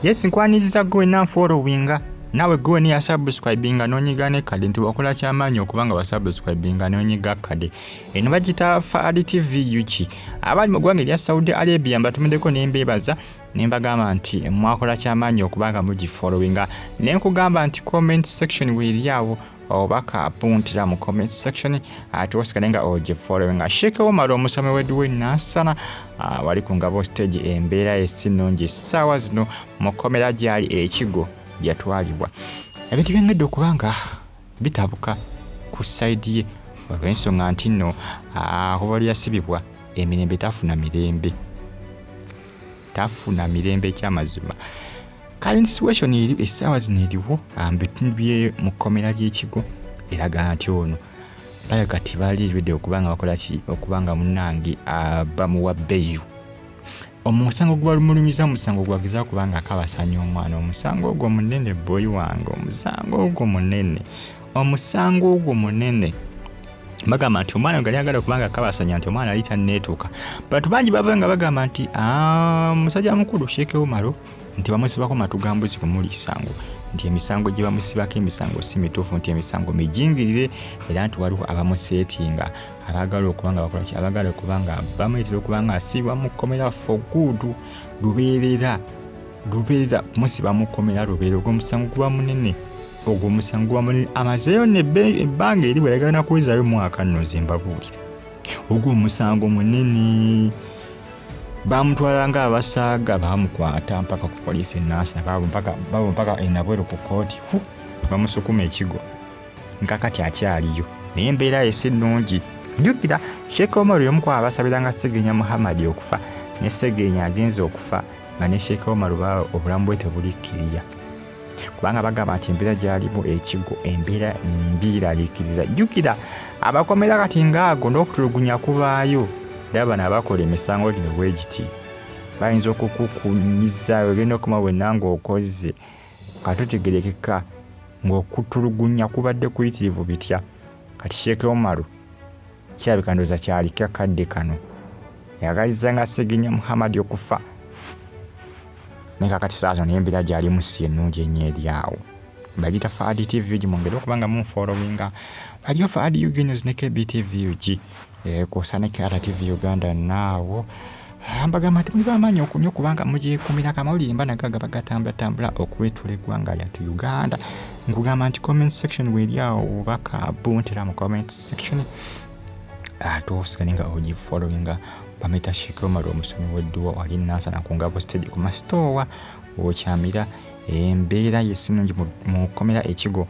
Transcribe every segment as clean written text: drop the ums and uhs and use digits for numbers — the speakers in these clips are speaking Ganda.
Yes, nkwaniriza gwe na followinga. Nawe gwe ni subscribinga nonyiga ne kade nti wakola kyamaanyi okubanga wa subscribinga nonyiga kade. Eno bagita Faadi TV yuki. Abali mu ggwanga lya Saudi Arabia mbatumideko nembebaza nembagamba nti mwakola kyamaanyi okubanga mugi followinga. Nenkugamba nti comment section weriyawo obaka puntira mu comment section atosikalenga oje followinga. Shiek Umar omusome wedduwe nasana wali ku ngabo stage Embeera esinungi sawa zino mu Komera gyali ekigo yatwalibwa. Ebintu byengedde okubanga bitabuka ku side ye olw'ensonga nti nno aho yasibibwa emirembe tafuna mirembe ky'amazima. Current situation eri essaawa zino eriwo bitundu bye mu Komera ly'ekigo eraga nti ono bayaga ti baliiridde okubanga bakola ki okubanga munnange bamuwa bbeeyu. Omusango gwalumulumiza musango gwagiza kubanga akabasanya omwana. Omusango ogwo munene boy wange, omusango ogwo munene. Bagamba nti omwana gali agala kubanga akabasanya nti omwana ali tanneetuuka. Bantu bangi bava nga bagamba nti musajja mukulu Shiek Umar nti bamusibako matugambuzi kumuli isango. Nti emisango gye bamusibako emisango si mituufu, nti emisango mijingirire era nti waliwo abamuseetinga abagala okubanga bakola ki abagala okubanga bamuyitira okubanga asibwa mu Komera for good lubeerera musiba mu Komera lubeerera ogw'omusango gwa munene amazeeyo nebbanga eri bwe yagana kuwezaayo mwaka nno zembabuulira ogw'omusango munene. Bamutwala nga abasaaga bamukwata mpaka ku poliisi ennaasa mpaka enabweru ku kooti bamusukuma ekigo nkakati akyaliyo naye embeera yesi nnungi. Jjukira Shiek Umar y'omu ku abasabiranga Ssegeenya Muhammad okufa ne Ssegeenya agenze okufa nga ne Shiek Umar obulamu bwe tebulikkiriza kubanga bagamba nti embeera gyalimu ekigo embeera mbi iraliikiriza. Jjukira abakomera kati ngaago n'okutulugunya kubaayo daba nabakola emisango gino bwe giti bayinza okukukunyiza ogenda okuma wenna ng'okoze katutegerekeka ng'okutulugunya kubadde kuyitirivu bitya. Kati Shiek Umar kirabika ndowooza kyali Akadde kano yagalizanga Ssegeenya Muhammad okufa naye kakati saazo n'embeera gyalimu si ennungi ennyo eryawo. Bagita Faadi TV gimwongere okubanga munfollowinga. Waliyo Faadi UG News ne KBTV UG kusane Kara TV Uganda naawo mbagamba nti muli bamaanyi okunnyo kubanga mujekumira kamawulire mbanagaga bagatambula okwetula eggwanga lyattu Uganda. Nkugamba nti comment section weriawo obaka buntira mu comment section atosikalinga ogi followinga bameta Shiek Umar omusomi wedduwa wali nasana ku ngabo stage ku mastowa okyamira embeera yesinungi mu Komera ekigo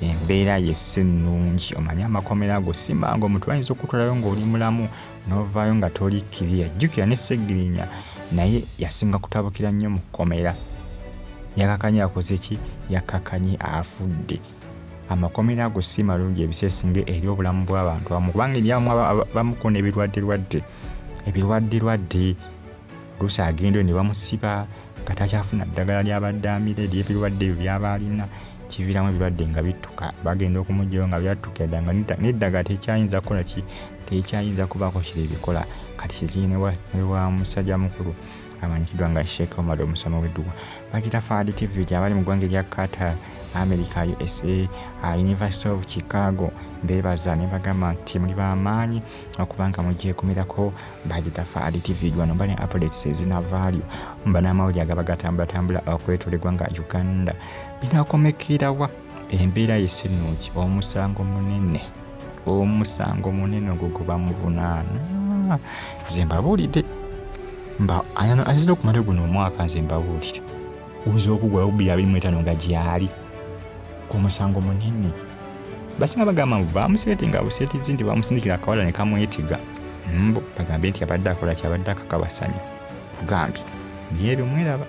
embeera yesinungi. Omanya amakomera ago simanga omuntu ayinza okutwalayo ng'oli mulamu n'ovaayo nga toli kiriya. Jjukira ne Ssegeenya naye yasinga kutabukira nnyo mu Komera yakakanye akoze ki yakakanye afudde. Amakomera ago si malungi ebiseesinga eri obulamu bw'abantu abamu kubanga eryamu bamukona ebirwadde luusi agenda ne bamusiba kati akyafuna ddagala ly'abadde amira ery'ebirwadde ebyo by'aba alina kiviramu ebirwadde nga bittuka bagenda okumugyayo nga byattuka eddanga n'eddagala tekyayinza kukola ki tekyayinza kubaako kiri ebikola. Kati kikiri ne wa musajja mukulu amanyikiddwa nga Shiek Umar omusomo w'edduwa. Bagita Faadi TV gy'abali mu ggwanga erya Qatar, America, USA, University of Chicago mbeebaza ne bagamba nti muli b'amaanyi okubanga mugyekumirako. Bagita Faadi TV wano mba ne updates ezinavaayo mba n'amawulire agaba gatambulatambula okwetula eggwanga Uganda. Binakomekerawa embeera yesinungi omusango munene ogwo bamuvunaana. Nze mbabuulidde mba azina okumala guno omwaka nze mbabuulire oyinza okugwayo 2025 nga gyali ku musango munene. Basinga bagamba bamuseetinga buseetizi nti bamusindikira akawala ne kamwetiga bagambye nti abadde akola kyabadde akakabasanya kugambye byebyo mweraba.